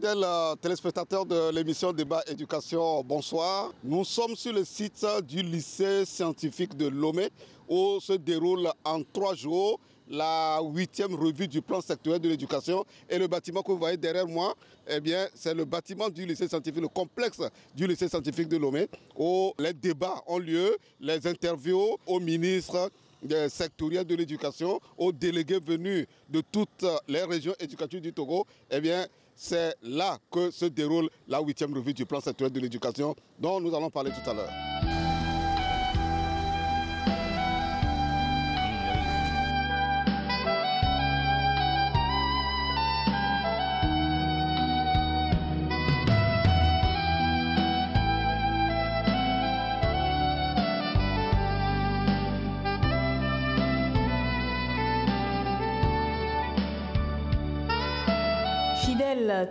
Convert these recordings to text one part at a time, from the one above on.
Fidèles téléspectateurs de l'émission Débat Éducation, bonsoir. Nous sommes sur le site du lycée scientifique de Lomé où se déroule en 3 jours la 8e revue du plan sectoriel de l'éducation. Et le bâtiment que vous voyez derrière moi, eh bien, c'est le bâtiment du lycée scientifique, le complexe du lycée scientifique de Lomé, où les débats ont lieu, les interviews aux ministres sectoriels de l'éducation, aux délégués venus de toutes les régions éducatives du Togo. Eh bien, c'est là que se déroule la 8e revue du plan sectoriel de l'éducation dont nous allons parler tout à l'heure.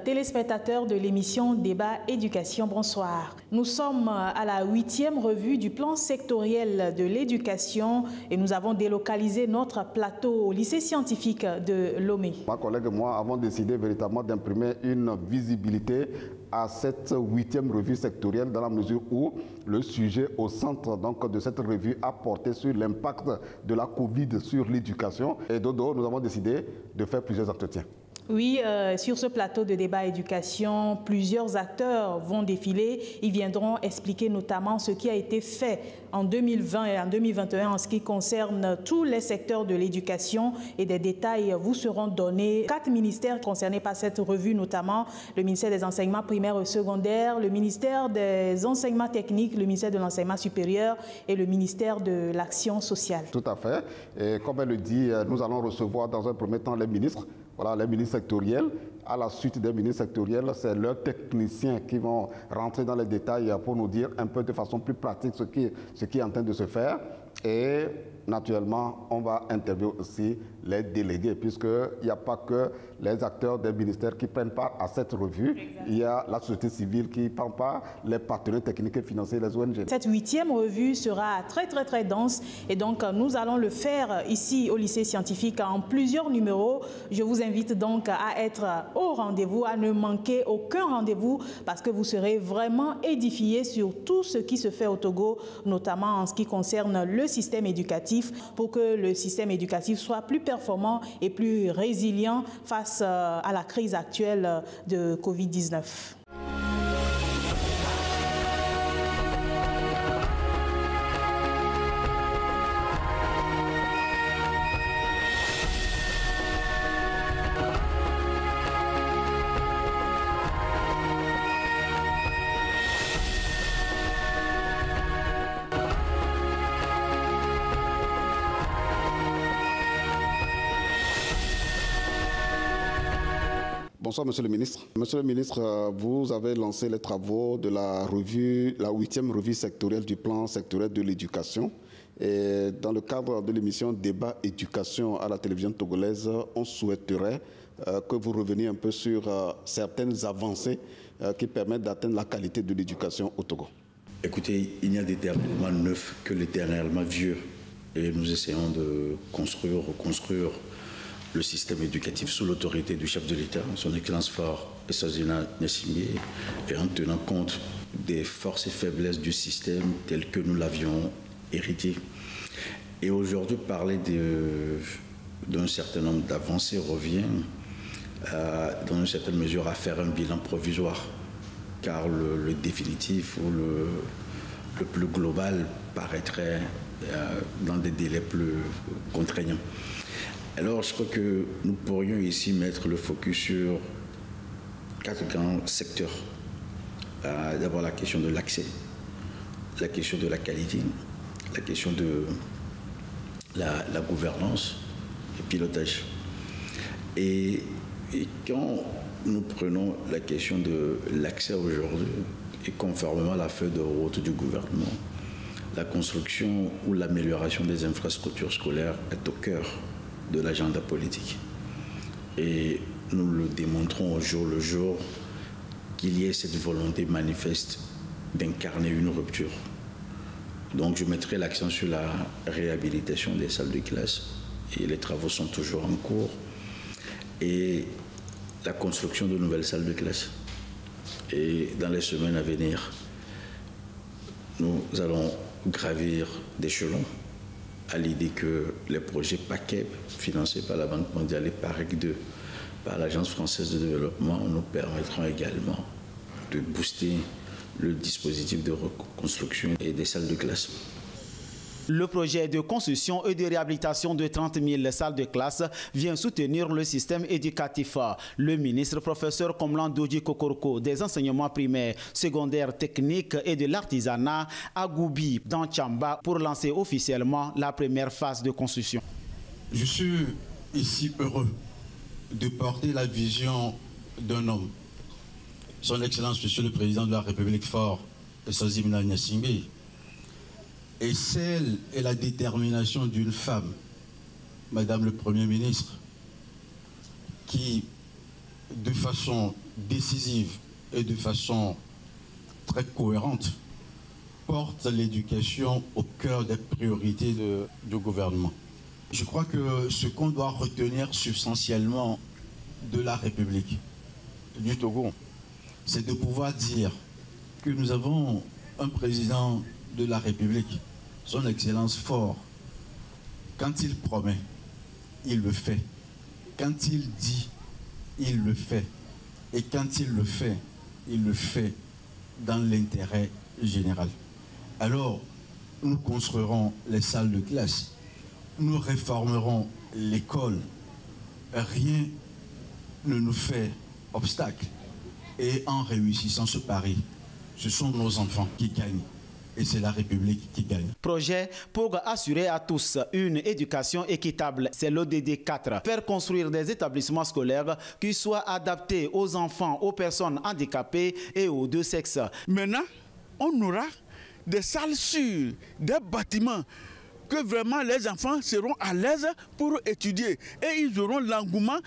Téléspectateurs de l'émission Débat Éducation, bonsoir. Nous sommes à la 8e revue du plan sectoriel de l'éducation et nous avons délocalisé notre plateau au lycée scientifique de Lomé. Ma collègue et moi avons décidé véritablement d'imprimer une visibilité à cette 8e revue sectorielle dans la mesure où le sujet au centre donc, de cette revue a porté sur l'impact de la Covid sur l'éducation. Et Dodo, nous avons décidé de faire plusieurs entretiens. Oui, sur ce plateau de débat éducation, plusieurs acteurs vont défiler. Ils viendront expliquer notamment ce qui a été fait en 2020 et en 2021 en ce qui concerne tous les secteurs de l'éducation et des détails vous seront donnés. 4 ministères concernés par cette revue, notamment le ministère des enseignements primaires et secondaires, le ministère des enseignements techniques, le ministère de l'enseignement supérieur et le ministère de l'action sociale. Tout à fait. Et comme elle le dit, nous allons recevoir dans un premier temps les ministres. Voilà, les ministres sectoriels. À la suite des ministres sectoriels, c'est leurs techniciens qui vont rentrer dans les détails pour nous dire un peu de façon plus pratique ce qui est en train de se faire. Et naturellement, on va interviewer aussi les délégués, puisqu'il n'y a pas que les acteurs des ministères qui prennent part à cette revue. Exactement. Il y a la société civile qui prend part, les partenaires techniques et financiers, les ONG. Cette 8e revue sera très dense et donc nous allons le faire ici au lycée scientifique en plusieurs numéros. Je vous invite donc à être au rendez-vous, à ne manquer aucun rendez-vous parce que vous serez vraiment édifiés sur tout ce qui se fait au Togo, notamment en ce qui concerne le système éducatif, pour que le système éducatif soit plus performant et plus résilient face à la crise actuelle de Covid-19. Bonsoir, Monsieur le Ministre. Monsieur le Ministre, vous avez lancé les travaux de la revue, la 8e revue sectorielle du plan sectoriel de l'éducation. Et dans le cadre de l'émission Débat Éducation à la télévision togolaise, on souhaiterait que vous reveniez un peu sur certaines avancées qui permettent d'atteindre la qualité de l'éducation au Togo. Écoutez, il n'y a d'éternellement neuf que l'éternellement vieux. Et nous essayons de construire, reconstruire le système éducatif sous l'autorité du chef de l'État, son Excellence Faure Essazina Gnassingbé, et en tenant compte des forces et faiblesses du système tel que nous l'avions hérité. Et aujourd'hui, parler d'un certain nombre d'avancées revient, dans une certaine mesure, à faire un bilan provisoire, car le définitif ou le plus global paraîtrait dans des délais plus contraignants. Alors, je crois que nous pourrions ici mettre le focus sur 4 grands secteurs. D'abord, la question de l'accès, la question de la qualité, la question de la gouvernance et pilotage. Et quand nous prenons la question de l'accès aujourd'hui, et conformément à la feuille de route du gouvernement, la construction ou l'amélioration des infrastructures scolaires est au cœur de l'agenda politique. Et nous le démontrons au jour le jour qu'il y ait cette volonté manifeste d'incarner une rupture. Donc je mettrai l'accent sur la réhabilitation des salles de classe et les travaux sont toujours en cours. Et la construction de nouvelles salles de classe. Et dans les semaines à venir, nous allons gravir d'échelons à l'idée que les projets PACEP, financés par la Banque mondiale et PAREC 2, par l'Agence française de développement, nous permettront également de booster le dispositif de reconstruction et des salles de classe. Le projet de construction et de réhabilitation de 30 000 salles de classe vient soutenir le système éducatif. Le ministre professeur Komlan Doji Kokoroko des enseignements primaires, secondaires, techniques et de l'artisanat à Goubi dans Tchamba pour lancer officiellement la première phase de construction. Je suis ici heureux de porter la vision d'un homme, son Excellence Monsieur le Président de la République fort, Ssazimna Gnassingbé, et celle et la détermination d'une femme, Madame le Premier ministre, qui, de façon décisive et de façon très cohérente, porte l'éducation au cœur des priorités du gouvernement. Je crois que ce qu'on doit retenir substantiellement de la République du Togo, c'est de pouvoir dire que nous avons un président de la République, son Excellence fort. Quand il promet, il le fait. Quand il dit, il le fait. Et quand il le fait dans l'intérêt général. Alors, nous construirons les salles de classe. Nous réformerons l'école. Rien ne nous fait obstacle. Et en réussissant ce pari, ce sont nos enfants qui gagnent. Et c'est la République qui gagne. Projet pour assurer à tous une éducation équitable, c'est l'ODD 4. Faire construire des établissements scolaires qui soient adaptés aux enfants, aux personnes handicapées et aux deux sexes. Maintenant, on aura des salles sûres, des bâtiments que vraiment les enfants seront à l'aise pour étudier. Et ils auront l'engouement.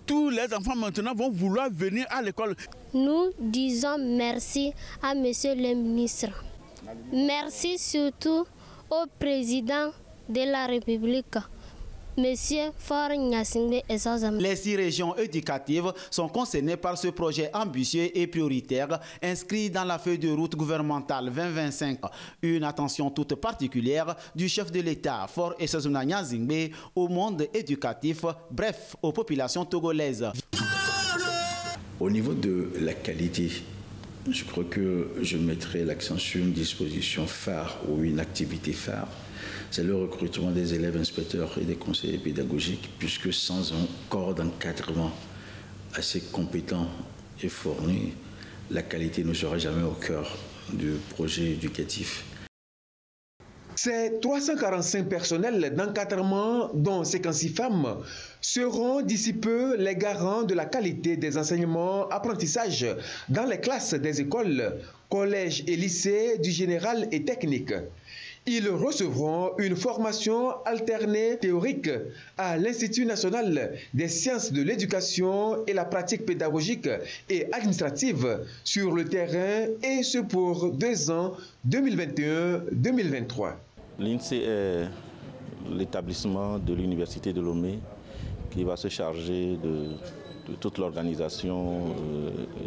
Tous les enfants maintenant vont vouloir venir à l'école. Nous disons merci à Monsieur le ministre. Merci surtout au président de la République, Monsieur Faure Gnassingbé Essazzama. Les 6 régions éducatives sont concernées par ce projet ambitieux et prioritaire inscrit dans la feuille de route gouvernementale 2025. Une attention toute particulière du chef de l'État, Faure Essazzama Gnassingbé, au monde éducatif, bref, aux populations togolaises. Au niveau de la qualité, je crois que je mettrai l'accent sur une disposition phare ou une activité phare. C'est le recrutement des élèves inspecteurs et des conseillers pédagogiques, puisque sans un corps d'encadrement assez compétent et fourni, la qualité ne sera jamais au cœur du projet éducatif. Ces 345 personnels d'encadrement, dont 56 femmes, seront d'ici peu les garants de la qualité des enseignements apprentissages dans les classes des écoles, collèges et lycées du général et technique. Ils recevront une formation alternée théorique à l'Institut national des sciences de l'éducation et la pratique pédagogique et administrative sur le terrain, et ce pour 2 ans, 2021-2023. L'INSEE est l'établissement de l'Université de Lomé qui va se charger de toute l'organisation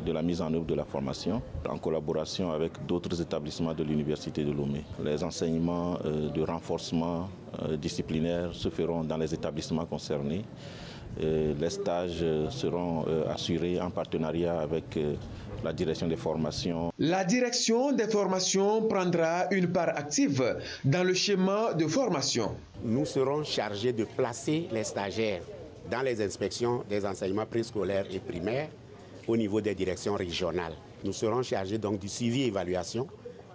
de la mise en œuvre de la formation en collaboration avec d'autres établissements de l'Université de Lomé. Les enseignements de renforcement disciplinaire se feront dans les établissements concernés. Les stages seront assurés en partenariat avec la direction des formations. La direction des formations prendra une part active dans le schéma de formation. Nous serons chargés de placer les stagiaires dans les inspections des enseignements préscolaires et primaires au niveau des directions régionales. Nous serons chargés donc du suivi et évaluation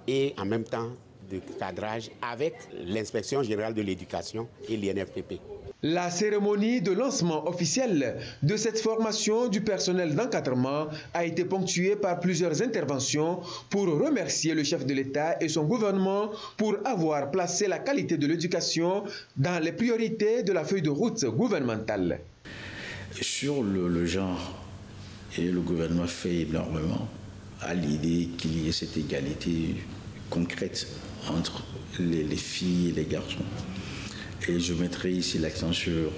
et en même temps de cadrage avec l'inspection générale de l'éducation et l'INFPP. La cérémonie de lancement officiel de cette formation du personnel d'encadrement a été ponctuée par plusieurs interventions pour remercier le chef de l'État et son gouvernement pour avoir placé la qualité de l'éducation dans les priorités de la feuille de route gouvernementale. Sur le genre, et le gouvernement fait énormément à l'idée qu'il y ait cette égalité concrète entre les filles et les garçons. Et je mettrai ici l'accent sur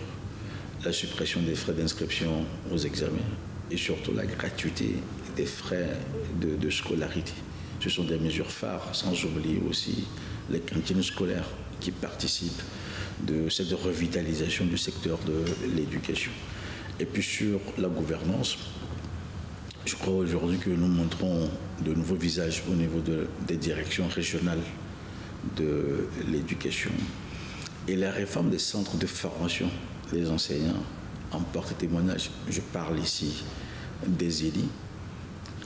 la suppression des frais d'inscription aux examens et surtout la gratuité des frais de scolarité. Ce sont des mesures phares, sans oublier aussi les cantines scolaires qui participent de cette revitalisation du secteur de l'éducation. Et puis sur la gouvernance, je crois aujourd'hui que nous montrons de nouveaux visages au niveau des directions régionales de l'éducation. Et la réforme des centres de formation des enseignants en porte témoignage. Je parle ici des ELI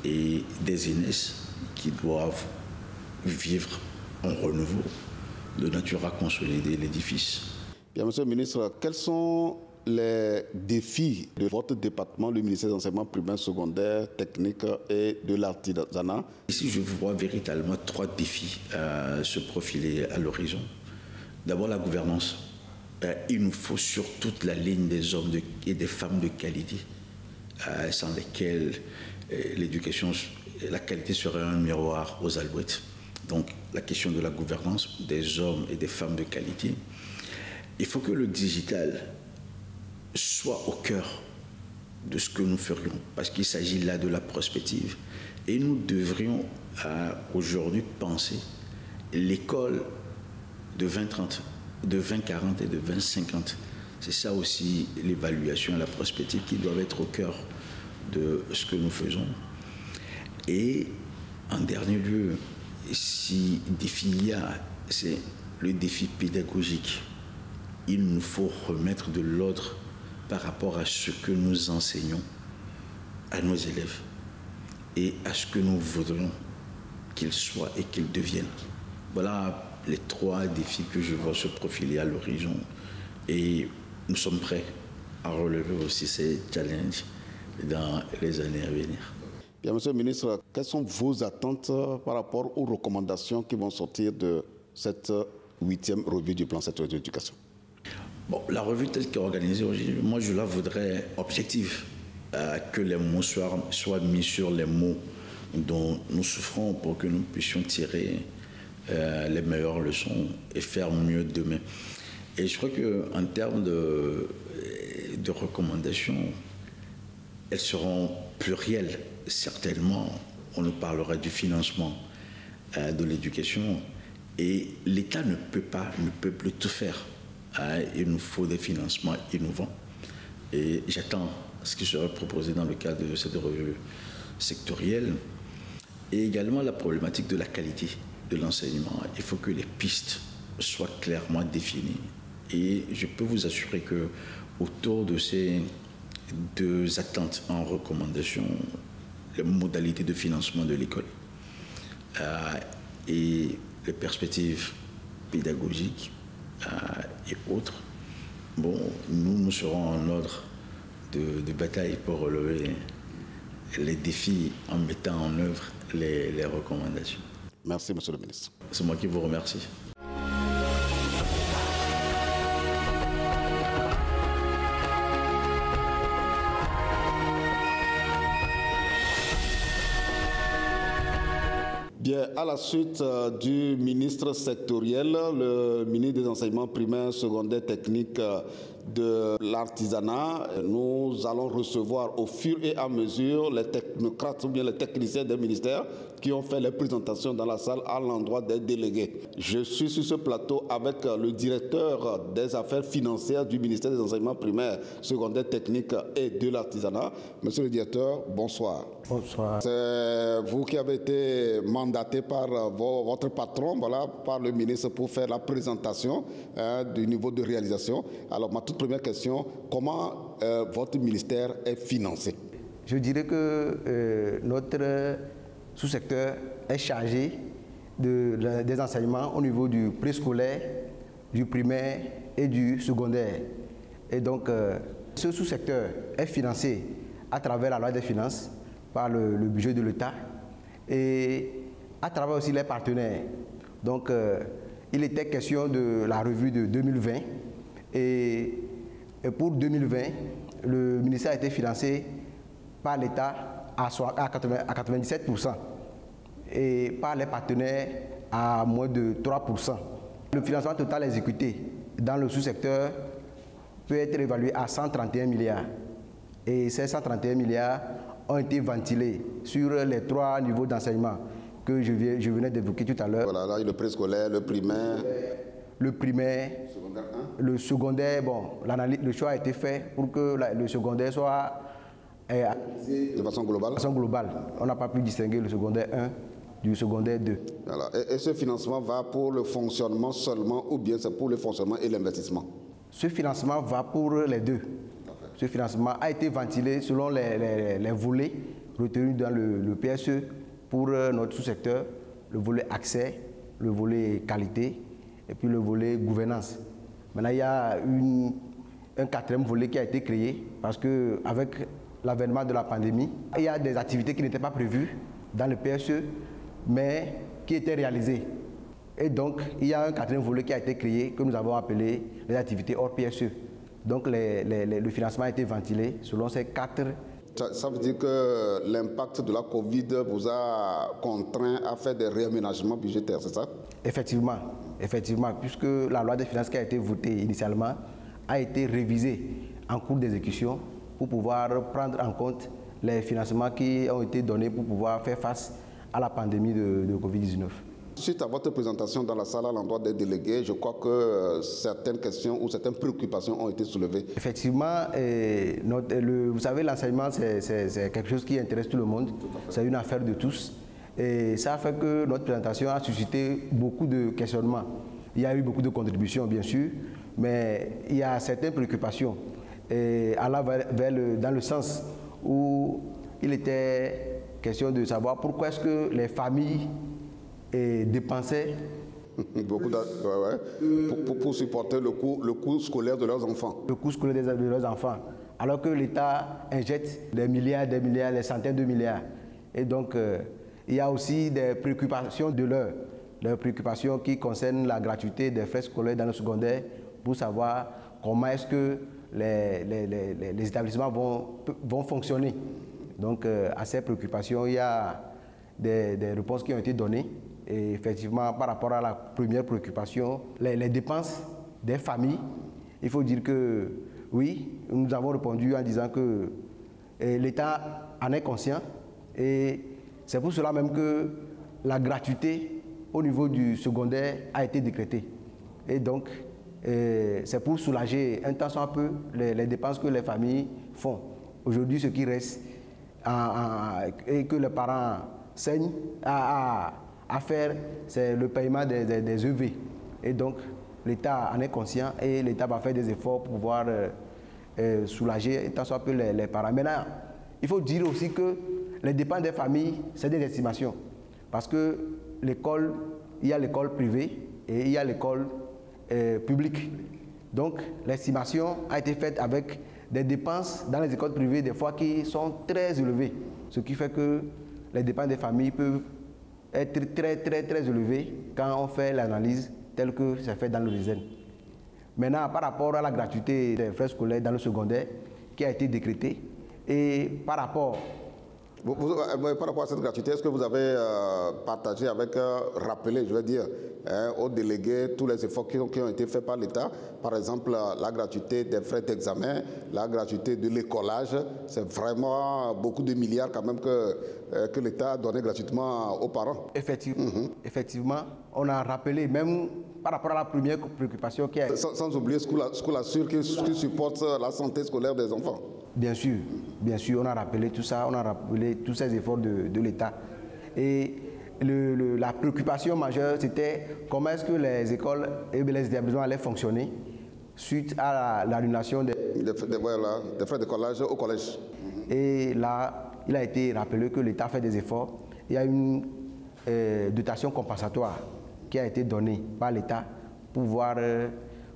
et des INES qui doivent vivre en renouveau de nature à consolider l'édifice. Bien, Monsieur le ministre, quels sont les défis de votre département, le ministère de l'enseignement primaire, secondaire, technique et de l'artisanat? Ici, je vois véritablement 3 défis se profiler à l'horizon. D'abord, la gouvernance. Il nous faut sur toute la ligne des hommes et des femmes de qualité, sans lesquels l'éducation, la qualité serait un miroir aux alouettes. Donc, la question de la gouvernance des hommes et des femmes de qualité. Il faut que le digital soit au cœur de ce que nous ferions, parce qu'il s'agit là de la prospective. Et nous devrions aujourd'hui penser l'école de 2030, de 2040 et de 2050. C'est ça aussi l'évaluation et la prospective qui doivent être au cœur de ce que nous faisons. Et en dernier lieu, si défi il y a, c'est le défi pédagogique. Il nous faut remettre de l'ordre par rapport à ce que nous enseignons à nos élèves et à ce que nous voudrions qu'ils soient et qu'ils deviennent. Voilà les 3 défis que je vois se profiler à l'horizon. Et nous sommes prêts à relever aussi ces challenges dans les années à venir. Bien, Monsieur le ministre, quelles sont vos attentes par rapport aux recommandations qui vont sortir de cette 8e revue du plan sectoriel de l'éducation? Bon, la revue telle qu'elle est organisée aujourd'hui, moi je la voudrais objective, que les mots soient mis sur les mots dont nous souffrons pour que nous puissions tirer les meilleures leçons et faire mieux demain. Et je crois qu'en termes de recommandations, elles seront plurielles, certainement. On nous parlera du financement de l'éducation et l'État ne peut plus tout faire. Il nous faut des financements innovants et j'attends ce qui sera proposé dans le cadre de cette revue sectorielle et également la problématique de la qualité de l'enseignement. Il faut que les pistes soient clairement définies et je peux vous assurer que autour de ces 2 attentes en recommandation, les modalités de financement de l'école et les perspectives pédagogiques et autres, bon, nous serons en ordre de bataille pour relever les défis en mettant en œuvre les recommandations. Merci, Monsieur le ministre. C'est moi qui vous remercie. Bien, à la suite du ministre sectoriel, le ministre des enseignements primaires, secondaires, techniques, de l'artisanat, nous allons recevoir au fur et à mesure les technocrates ou bien les techniciens des ministères qui ont fait les présentations dans la salle à l'endroit des délégués. Je suis sur ce plateau avec le directeur des affaires financières du ministère des enseignements primaires, secondaires, techniques et de l'artisanat. Monsieur le directeur, bonsoir. Bonsoir. C'est vous qui avez été mandaté par votre patron, voilà, par le ministre pour faire la présentation du niveau de réalisation. Alors, ma toute première question, comment votre ministère est financé? Je dirais que notre sous-secteur est chargé des enseignements au niveau du préscolaire, du primaire et du secondaire. Et donc, ce sous-secteur est financé à travers la loi des finances, par le budget de l'État et à travers aussi les partenaires. Donc, il était question de la revue de 2020 et pour 2020, le ministère a été financé par l'État à 97% et par les partenaires à moins de 3%. Le financement total exécuté dans le sous-secteur peut être évalué à 131 milliards. Et ces 131 milliards ont été ventilés sur les 3 niveaux d'enseignement que je venais d'évoquer tout à l'heure. Voilà, là, le préscolaire, le primaire. Le primaire, le secondaire, bon, le choix a été fait pour que le secondaire soit de façon globale. De façon globale. On n'a pas pu distinguer le secondaire 1 du secondaire 2. Voilà. Et ce financement va pour le fonctionnement seulement ou bien c'est pour le fonctionnement et l'investissement? Ce financement va pour les deux. Ce financement a été ventilé selon les volets retenus dans le PSE pour notre sous-secteur, le volet accès, le volet qualité et puis le volet gouvernance. Maintenant, il y a un 4e volet qui a été créé parce qu'avec l'avènement de la pandémie, il y a des activités qui n'étaient pas prévues dans le PSE, mais qui étaient réalisées. Et donc, il y a un 4e volet qui a été créé, que nous avons appelé les activités hors PSE. Donc, le financement a été ventilé selon ces 4. Ça veut dire que l'impact de la Covid vous a contraint à faire des réaménagements budgétaires, c'est ça? Effectivement, puisque la loi des finances qui a été votée initialement a été révisée en cours d'exécution pour pouvoir prendre en compte les financements qui ont été donnés pour pouvoir faire face à la pandémie de Covid-19. Suite à votre présentation dans la salle à l'endroit des délégués, je crois que certaines questions ou certaines préoccupations ont été soulevées. Effectivement, vous savez, l'enseignement, c'est quelque chose qui intéresse tout le monde. C'est une affaire de tous. Et ça a fait que notre présentation a suscité beaucoup de questionnements. Il y a eu beaucoup de contributions, bien sûr, mais il y a certaines préoccupations allant dans le sens où il était question de savoir pourquoi est-ce que les familles dépensaient beaucoup pour supporter le coût scolaire de leurs enfants. Le coût scolaire de leurs enfants. Alors que l'État injecte des milliards, des centaines de milliards. Et donc, il y a aussi des préoccupations de l'heure. Des préoccupations qui concernent la gratuité des frais scolaires dans le secondaire pour savoir comment est-ce que les établissements vont fonctionner. Donc, à ces préoccupations, il y a des réponses qui ont été données. Et effectivement, par rapport à la première préoccupation, les dépenses des familles, il faut dire que oui, nous avons répondu en disant que l'État en est conscient et c'est pour cela même que la gratuité au niveau du secondaire a été décrétée. Et donc, c'est pour soulager un tant soit peu les dépenses que les familles font. Aujourd'hui, ce qui reste et que les parents saignent à faire, c'est le paiement des EV. Et donc, l'État en est conscient et l'État va faire des efforts pour pouvoir soulager tant soit peu les parents. Maintenant, il faut dire aussi que les dépenses des familles, c'est des estimations. Parce que l'école, il y a l'école privée et il y a l'école publique. Donc, l'estimation a été faite avec des dépenses dans les écoles privées, des fois qui sont très élevées. Ce qui fait que les dépenses des familles peuvent être très élevées quand on fait l'analyse telle que c'est fait dans le RISEN. Maintenant, par rapport à la gratuité des frais scolaires dans le secondaire qui a été décrétée, et par rapport à cette gratuité, est-ce que vous avez partagé rappelé, je veux dire, aux délégués tous les efforts qui ont été faits par l'État? Par exemple, la gratuité des frais d'examen, la gratuité de l'écolage, c'est vraiment beaucoup de milliards quand même que l'État a donné gratuitement aux parents. Effectivement, on a rappelé, même par rapport à la première préoccupation qui est... Sans oublier School Assure qui supporte la santé scolaire des enfants. Bien sûr, on a rappelé tout ça, on a rappelé tous ces efforts de l'État. Et la préoccupation majeure, c'était comment est-ce que les écoles et les établissements allaient fonctionner suite à l'annulation des frais d'écolage au collège. Et là, il a été rappelé que l'État fait des efforts. Il y a une dotation compensatoire qui a été donnée par l'État pour pouvoir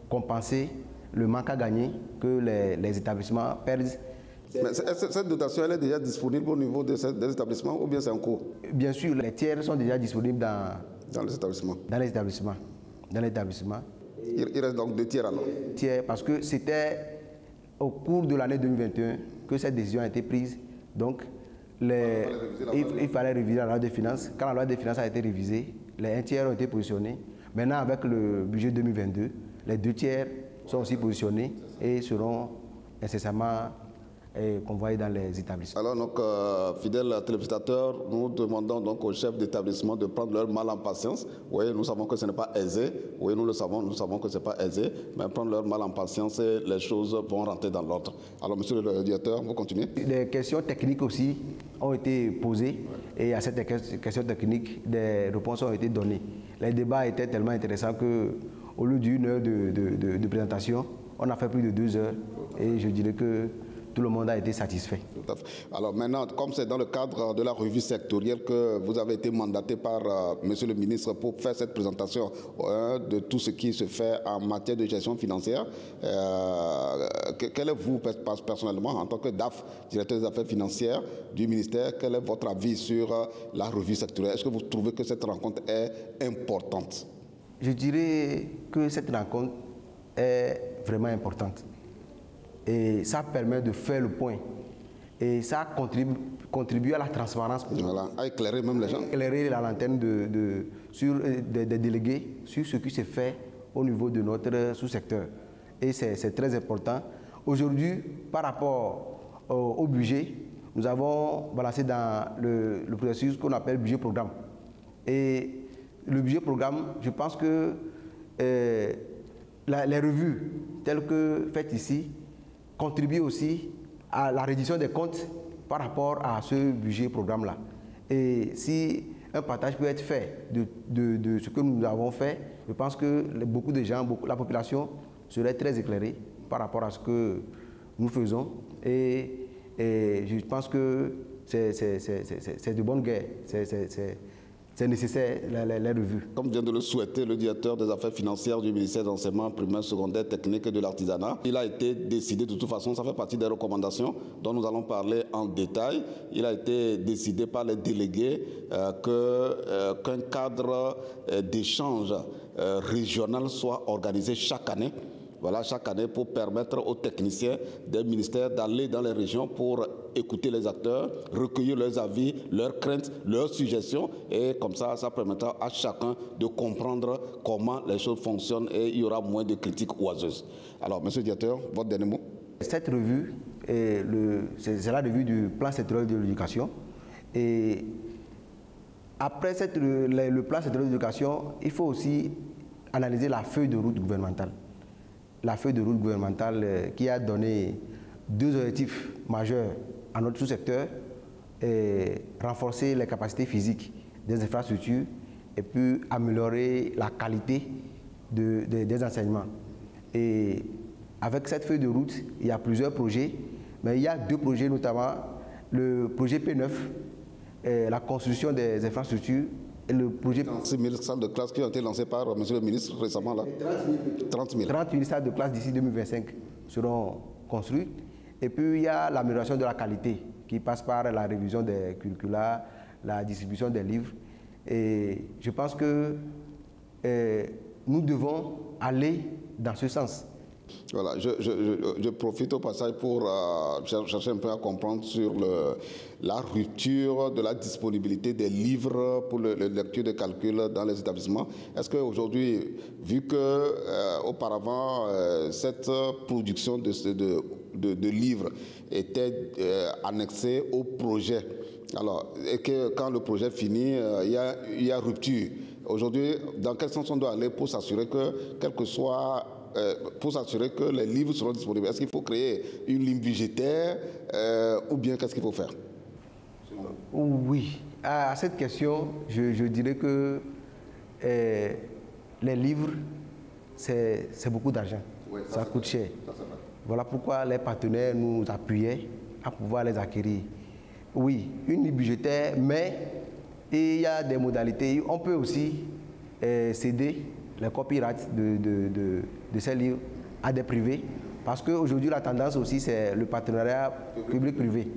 compenser le manque à gagner que les établissements perdent. Mais cette dotation, elle est déjà disponible au niveau des établissements ou bien c'est en cours? Bien sûr, les tiers sont déjà disponibles dans les établissements. Dans les établissements. Il reste donc 2 tiers alors? Tiers, parce que c'était au cours de l'année 2021 que cette décision a été prise. Donc, il fallait réviser la loi des finances. Quand la loi des finances a été révisée, les 1 tiers ont été positionnés. Maintenant, avec le budget 2022, les 2 tiers sont aussi positionnés et seront incessamment qu'on voit dans les établissements. Alors donc, fidèles téléspectateurs, nous demandons donc aux chefs d'établissement de prendre leur mal en patience. Oui, nous savons que ce n'est pas aisé. Oui, nous savons que ce n'est pas aisé, mais prendre leur mal en patience et les choses vont rentrer dans l'ordre. Alors, monsieur le directeur, vous continuez. Les questions techniques aussi ont été posées et à ces questions techniques, des réponses ont été données. Les débats étaient tellement intéressants qu'au lieu d'une heure de présentation, on a fait plus de 2 heures et je dirais que tout le monde a été satisfait. Tout à fait. Alors maintenant, comme c'est dans le cadre de la revue sectorielle que vous avez été mandaté par monsieur le ministre pour faire cette présentation de tout ce qui se fait en matière de gestion financière, quel est vous, personnellement, en tant que DAF, directeur des affaires financières du ministère, quel est votre avis sur la revue sectorielle? Est-ce que vous trouvez que cette rencontre est importante? Je dirais que cette rencontre est vraiment importante. Et ça permet de faire le point. Et ça contribue à la transparence. Voilà, à éclairer même les gens. Éclairer la lanterne sur des délégués sur ce qui se fait au niveau de notre sous-secteur. Et c'est très important. Aujourd'hui, par rapport au budget, nous avons balancé dans le processus qu'on appelle budget-programme. Et le budget-programme, je pense que les revues telles que faites ici contribuent aussi à la réduction des comptes par rapport à ce budget-programme-là. Et si un partage peut être fait de ce que nous avons fait, je pense que beaucoup de gens, la population serait très éclairée par rapport à ce que nous faisons. Et je pense que c'est de bonne guerre. C'est nécessaire, les revues. Comme vient de le souhaiter le directeur des affaires financières du ministère de l'enseignement primaire, secondaire, technique et de l'artisanat, il a été décidé, de toute façon, ça fait partie des recommandations dont nous allons parler en détail. Il a été décidé par les délégués qu'un cadre d'échange régional soit organisé chaque année. Voilà, chaque année pour permettre aux techniciens des ministères d'aller dans les régions pour écouter les acteurs, recueillir leurs avis, leurs craintes, leurs suggestions et comme ça permettra à chacun de comprendre comment les choses fonctionnent et il y aura moins de critiques oiseuses. Alors, monsieur le directeur, votre dernier mot. Cette revue, c'est la revue du plan sectoriel de l'éducation et après le plan sectoriel de l'éducation, il faut aussi analyser la feuille de route gouvernementale. La feuille de route gouvernementale qui a donné 2 objectifs majeurs à notre sous-secteur, renforcer les capacités physiques des infrastructures et puis améliorer la qualité des enseignements. Et avec cette feuille de route, il y a plusieurs projets, mais il y a 2 projets notamment, le projet P9, la construction des infrastructures, et le projet 36 000 salles de classe qui ont été lancées par M. le ministre récemment. Là. 30 000 salles de classe d'ici 2025 seront construites. Et puis il y a l'amélioration de la qualité qui passe par la révision des curricula, la distribution des livres. Et je pense que nous devons aller dans ce sens. Voilà, je profite au passage pour chercher un peu à comprendre sur la rupture de la disponibilité des livres pour la lecture de calcul dans les établissements. Est-ce qu'aujourd'hui, vu que auparavant cette production de livres était annexée au projet, alors, et que quand le projet finit, il y a rupture. Aujourd'hui, dans quel sens on doit aller pour s'assurer que, quel que soit pour s'assurer que les livres seront disponibles? Est-ce qu'il faut créer une ligne budgétaire ou bien qu'est-ce qu'il faut faire? Oui, à cette question, je dirais que les livres, c'est beaucoup d'argent. Oui, ça coûte cher. Voilà pourquoi les partenaires nous appuyaient à pouvoir les acquérir. Oui, une ligne budgétaire, mais il y a des modalités. On peut aussi céder les copyrights de ces livres à des privés, parce qu'aujourd'hui la tendance aussi c'est le partenariat public-privé.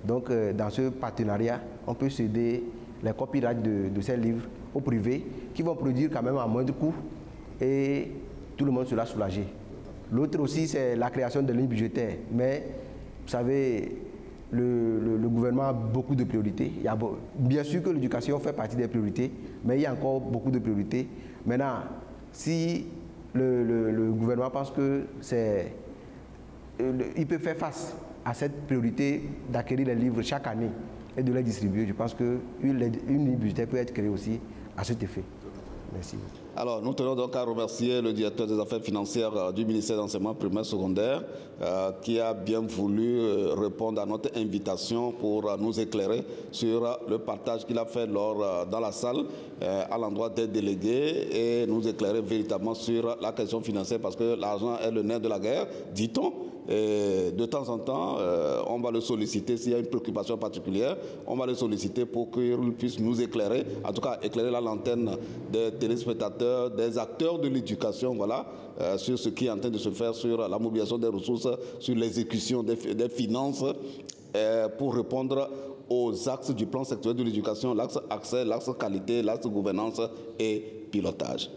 Donc dans ce partenariat, on peut céder les copyrights de ces livres aux privés qui vont produire quand même à moindre coût et tout le monde sera soulagé. L'autre aussi c'est la création de lignes budgétaires, mais vous savez, le gouvernement a beaucoup de priorités. Bien sûr que l'éducation fait partie des priorités, mais il y a encore beaucoup de priorités. Maintenant, si le gouvernement pense que il peut faire face à cette priorité d'acquérir les livres chaque année et de les distribuer. Je pense qu'une ligne budgétaire peut être créée aussi à cet effet. Merci. Alors, nous tenons donc à remercier le directeur des affaires financières du ministère de l'enseignement primaire secondaire qui a bien voulu répondre à notre invitation pour nous éclairer sur le partage qu'il a fait dans la salle à l'endroit des délégués et nous éclairer véritablement sur la question financière parce que l'argent est le nerf de la guerre, dit-on. Et de temps en temps, on va le solliciter s'il y a une préoccupation particulière, on va le solliciter pour qu'il puisse nous éclairer, en tout cas éclairer la lanterne des téléspectateurs, des acteurs de l'éducation, voilà, sur ce qui est en train de se faire sur la mobilisation des ressources, sur l'exécution des finances, pour répondre aux axes du plan sectoriel de l'éducation, l'axe accès, l'axe qualité, l'axe gouvernance et pilotage.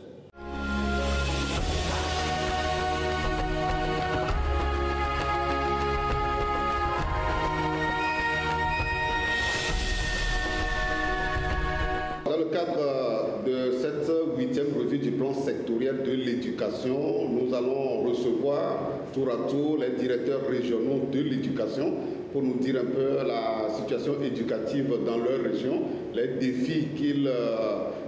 Dans le cadre de cette 8e revue du plan sectoriel de l'éducation, nous allons recevoir tour à tour les directeurs régionaux de l'éducation pour nous dire un peu la situation éducative dans leur région, les défis qu'ils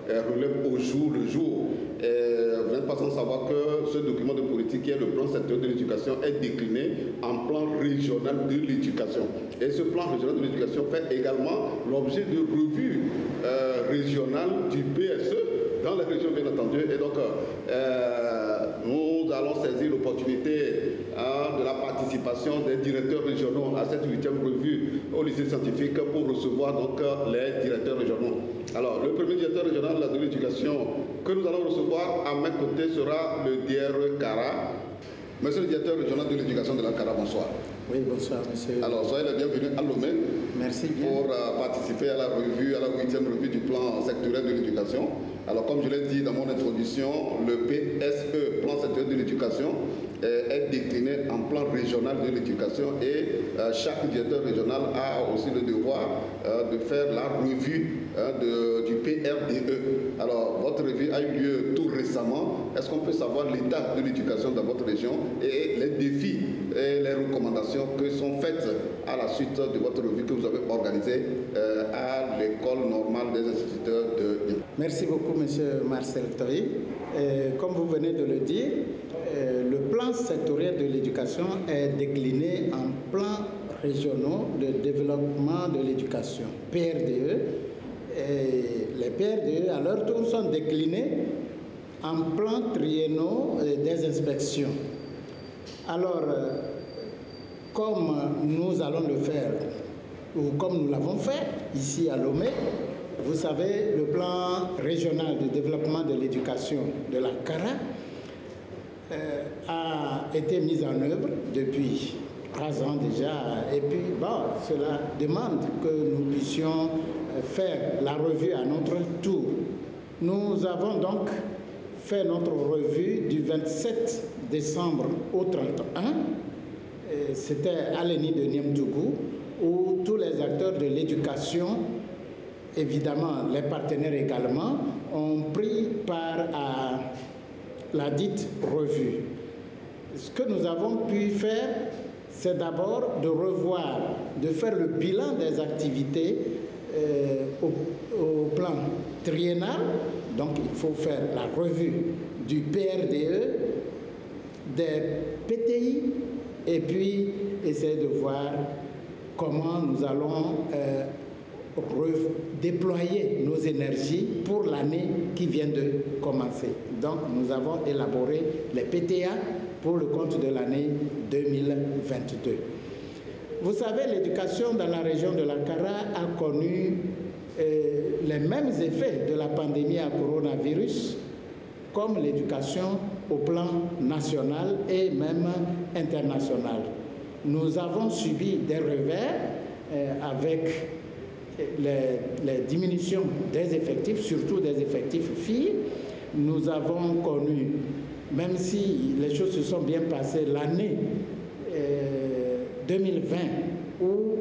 relèvent au jour le jour. Vous n'êtes pas sans savoir que ce document de politique qui est le plan sectoriel de l'éducation est décliné en plan régional de l'éducation. Et ce plan régional de l'éducation fait également l'objet de revues régionales du PSE dans les régions bien entendu. Et donc nous allons saisir l'opportunité de la participation des directeurs régionaux à cette 8e revue au lycée scientifique pour recevoir donc les directeurs régionaux. Alors le premier directeur régional de l'éducation que nous allons recevoir à mes côtés sera le DRE Kara. Monsieur le directeur régional de l'éducation de la Kara, bonsoir. Oui, bonsoir, monsieur. Alors, soyez le bienvenu à Lomé. Merci bien. Pour participer à la revue, à la 8e revue du plan sectoriel de l'éducation. Alors, comme je l'ai dit dans mon introduction, le PSE, plan sectoriel de l'éducation, est décliné en plan régional de l'éducation et chaque directeur régional a aussi le devoir de faire la revue du PRDE. Alors, votre revue a eu lieu tout récemment. Est-ce qu'on peut savoir l'état de l'éducation dans votre région et les défis et les recommandations qui sont faites à la suite de votre revue que vous avez organisée à l'école normale des instituteurs de Niamey? Merci beaucoup, monsieur Marcel Toy. Comme vous venez de le dire, le plan sectoriel de l'éducation est décliné en plans régionaux de développement de l'éducation, PRDE. Et les PRDE, à leur tour, sont déclinés en plans triennaux des inspections. Alors, comme nous allons le faire, ou comme nous l'avons fait ici à Lomé, vous savez, le plan régional de développement de l'éducation de la Kara a été mis en œuvre depuis 3 ans déjà. Et puis, bon, cela demande que nous puissions faire la revue à notre tour. Nous avons donc fait notre revue du 27 décembre au 31. C'était à l'ENI de Niamtougou, où tous les acteurs de l'éducation, évidemment les partenaires également, ont pris part à la dite revue. Ce que nous avons pu faire, c'est d'abord de revoir, de faire le bilan des activités au plan triennal. Donc il faut faire la revue du PRDE, des PTI, et puis essayer de voir comment nous allons déployer nos énergies pour l'année qui vient de commencer. Donc nous avons élaboré les PTA pour le compte de l'année 2022. Vous savez, l'éducation dans la région de la Kara a connu les mêmes effets de la pandémie à coronavirus, comme l'éducation au plan national et même international. Nous avons subi des revers avec les diminutions des effectifs, surtout des effectifs filles. Nous avons connu, même si les choses se sont bien passées, l'année 2020 où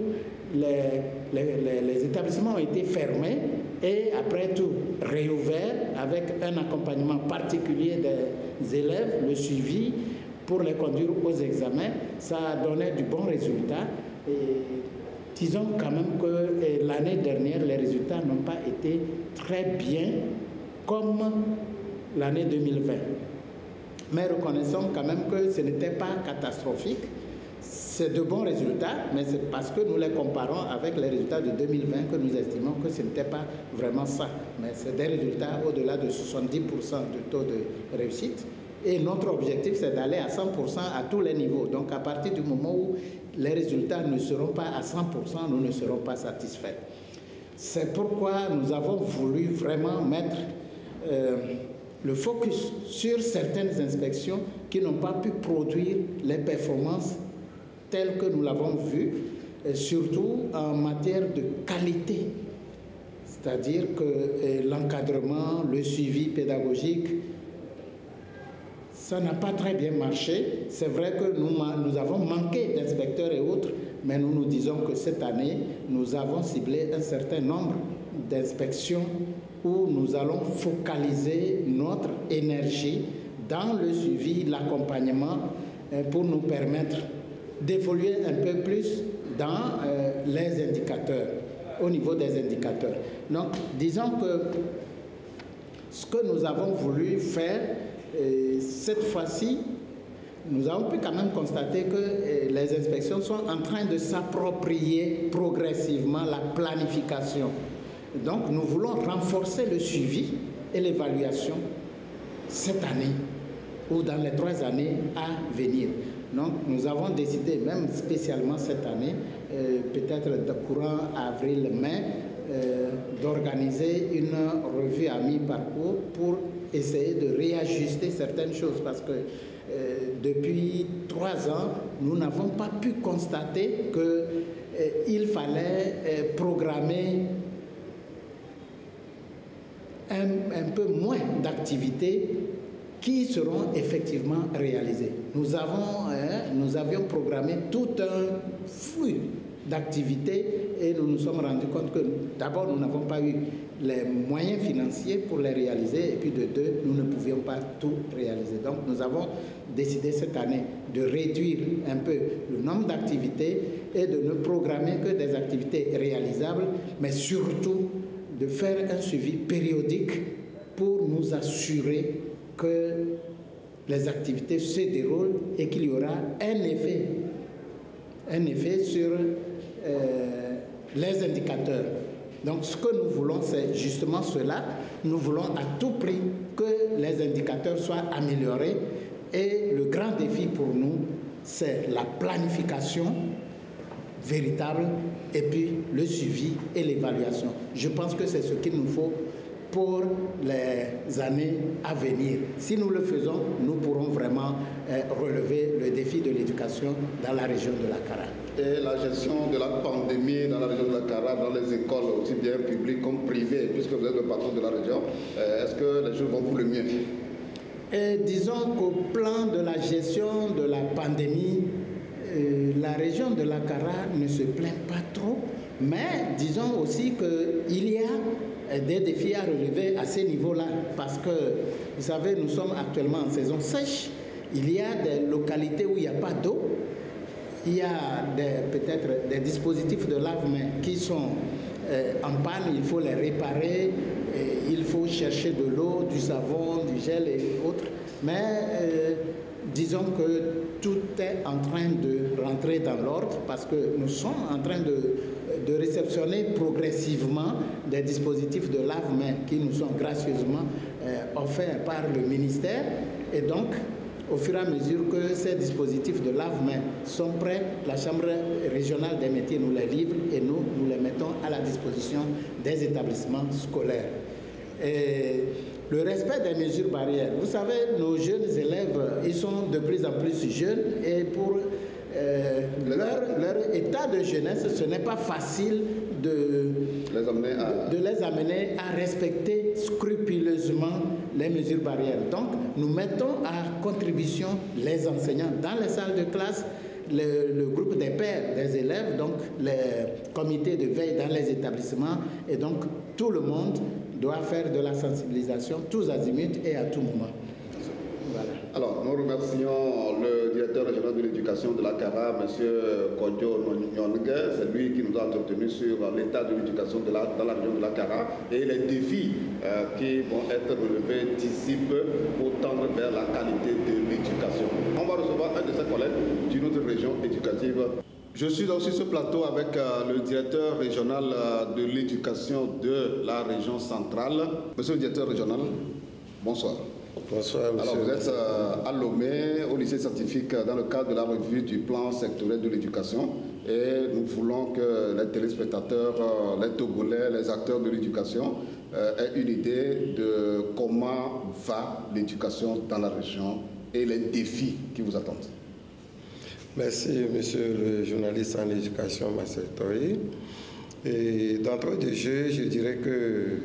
les établissements ont été fermés et après tout réouverts avec un accompagnement particulier des élèves, le suivi pour les conduire aux examens. Ça a donné du bon résultat. disons quand même que l'année dernière, les résultats n'ont pas été très bien comme l'année 2020. Mais reconnaissons quand même que ce n'était pas catastrophique. C'est de bons résultats, mais c'est parce que nous les comparons avec les résultats de 2020 que nous estimons que ce n'était pas vraiment ça. Mais c'est des résultats au-delà de 70% de taux de réussite. Et notre objectif, c'est d'aller à 100% à tous les niveaux. Donc à partir du moment où les résultats ne seront pas à 100%, nous ne serons pas satisfaits. C'est pourquoi nous avons voulu vraiment mettre le focus sur certaines inspections qui n'ont pas pu produire les performances telles que nous l'avons vu, et surtout en matière de qualité. C'est-à-dire que l'encadrement, le suivi pédagogique, ça n'a pas très bien marché. C'est vrai que nous avons manqué d'inspecteurs et autres, mais nous nous disons que cette année, nous avons ciblé un certain nombre d'inspections où nous allons focaliser notre énergie dans le suivi, l'accompagnement, pour nous permettre d'évoluer un peu plus dans les indicateurs, au niveau des indicateurs. Donc, disons que ce que nous avons voulu faire, cette fois-ci, nous avons pu quand même constater que les inspections sont en train de s'approprier progressivement la planification. Donc, nous voulons renforcer le suivi et l'évaluation cette année ou dans les 3 années à venir. Donc, nous avons décidé, même spécialement cette année, peut-être de courant avril-mai, d'organiser une revue à mi-parcours pour essayer de réajuster certaines choses parce que depuis 3 ans, nous n'avons pas pu constater qu'il fallait programmer un peu moins d'activités qui seront effectivement réalisées. Nous avions programmé tout un flux d'activités et nous nous sommes rendus compte que d'abord nous n'avons pas eu les moyens financiers pour les réaliser et puis de 2, nous ne pouvions pas tout réaliser. Donc nous avons décidé cette année de réduire un peu le nombre d'activités et de ne programmer que des activités réalisables, mais surtout de faire un suivi périodique pour nous assurer que les activités se déroulent et qu'il y aura un effet sur les indicateurs. Donc ce que nous voulons, c'est justement cela. Nous voulons à tout prix que les indicateurs soient améliorés et le grand défi pour nous, c'est la planification véritable et puis le suivi et l'évaluation. Je pense que c'est ce qu'il nous faut pour les années à venir. Si nous le faisons, nous pourrons vraiment relever le défi de l'éducation dans la région de la Kara. Et la gestion de la pandémie dans la région de la Kara, dans les écoles aussi bien publiques comme privées, puisque vous êtes le patron de la région, est-ce que les choses vont pour le mieux? Disons qu'au plan de la gestion de la pandémie, la région de la Kara ne se plaint pas trop, mais disons aussi qu'il y a des défis à relever à ces niveaux-là, parce que, vous savez, nous sommes actuellement en saison sèche, il y a des localités où il n'y a pas d'eau, il y a peut-être des dispositifs de lave-mains qui sont en panne, il faut les réparer, il faut chercher de l'eau, du savon, du gel et autres, mais disons que tout est en train de rentrer dans l'ordre parce que nous sommes en train de réceptionner progressivement des dispositifs de lave-mains qui nous sont gracieusement offerts par le ministère. Et donc, au fur et à mesure que ces dispositifs de lave-mains sont prêts, la Chambre régionale des métiers nous les livre et nous les mettons à la disposition des établissements scolaires. Et le respect des mesures barrières. Vous savez, nos jeunes élèves, ils sont de plus en plus jeunes et pour leur état de jeunesse, ce n'est pas facile de les amener à respecter scrupuleusement les mesures barrières. Donc, nous mettons à contribution les enseignants dans les salles de classe, le groupe des pairs des élèves, donc les comités de veille dans les établissements, et donc tout le monde doit faire de la sensibilisation tous azimuts et à tout moment. Voilà. Alors, nous remercions le directeur régional de l'éducation de la CARA, M. Kodjo Nyongue. C'est lui qui nous a entretenu sur l'état de l'éducation dans la région de la CARA et les défis qui vont être relevés d'ici peu pour tendre vers la qualité de l'éducation. On va recevoir un de ses collègues d'une autre région éducative. Je suis donc sur ce plateau avec le directeur régional de l'éducation de la région centrale. Monsieur le directeur régional, bonsoir. Bonsoir, monsieur. Alors, vous êtes à Lomé, au lycée scientifique, dans le cadre de la revue du plan sectoriel de l'éducation. Et nous voulons que les téléspectateurs, les Togolais, les acteurs de l'éducation aient une idée de comment va l'éducation dans la région et les défis qui vous attendent. Merci, monsieur le journaliste en éducation, Marcel Toy. Et d'entrée de jeu, je dirais que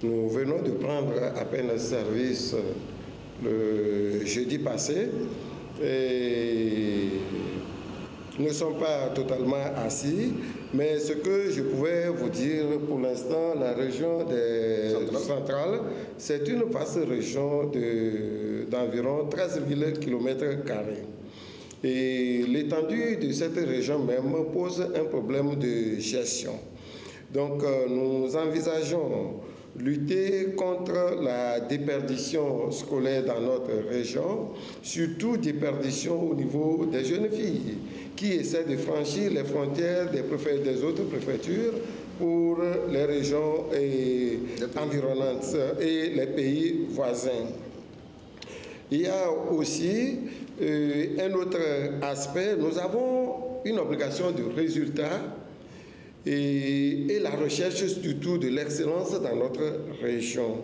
nous venons de prendre à peine service le jeudi passé et nous ne sommes pas totalement assis, mais ce que je pouvais vous dire pour l'instant, la région des centrales, c'est une vaste région d'environ 13 000 km². Et l'étendue de cette région même pose un problème de gestion. Donc nous envisageons lutter contre la déperdition scolaire dans notre région, surtout déperdition au niveau des jeunes filles qui essaient de franchir les frontières des autres préfectures pour les régions environnantes et les pays voisins. Il y a aussi un autre aspect, nous avons une obligation de résultat et la recherche surtout de l'excellence dans notre région.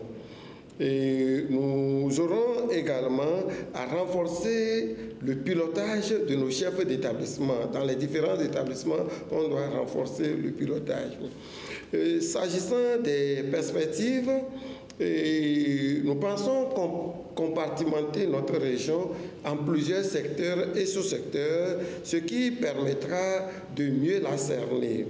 Et nous aurons également à renforcer le pilotage de nos chefs d'établissement. Dans les différents établissements, on doit renforcer le pilotage. S'agissant des perspectives, nous pensons compartimenter notre région en plusieurs secteurs et sous-secteurs, ce qui permettra de mieux la cerner.